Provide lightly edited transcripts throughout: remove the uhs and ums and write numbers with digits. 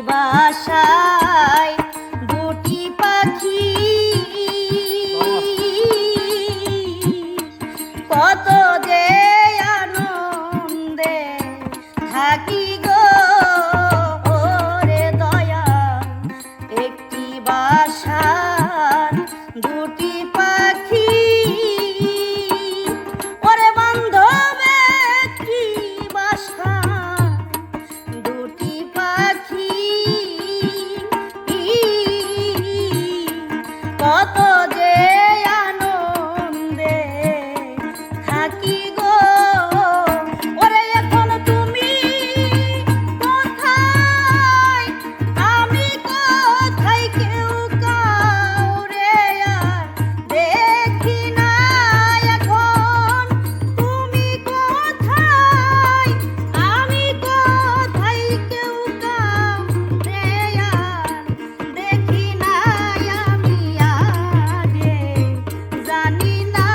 বাসায় দুটি পাখি কত যে আনন্দে থাকি গো ওরে দয়া। একটি বাসার দুটি পাখি ওরে বান্ধব একটি বাসা দুটি পাখি কত যে আনন্দে থাকি গো। ওরে এখন তুমি কোথায় আমি কোথায় কেউ কাউরে আর দেখি না। এখন তুমি কোথায় আমি কোথায় কেউ কাউরে আর দেখি না। আমি আগে জানি না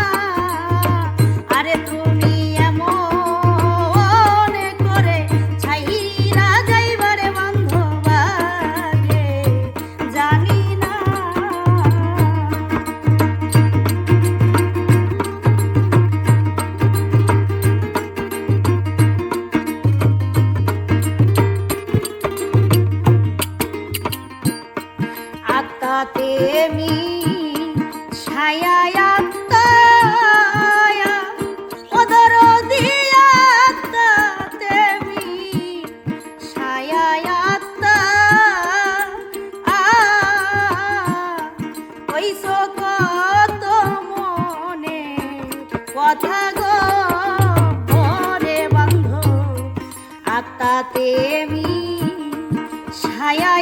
আরে তুমি এমন করে ছাইরা যাইবারে বান্ধব আগে জানি না। আত্মাতে মি ছায়া আত্মায়া ওদর দিয়া আত্মাতে মি ছায়া আত্মা ওইসো কত মনে কথা গো ওরে বান্ধব। আত্মাতে মি ছায়া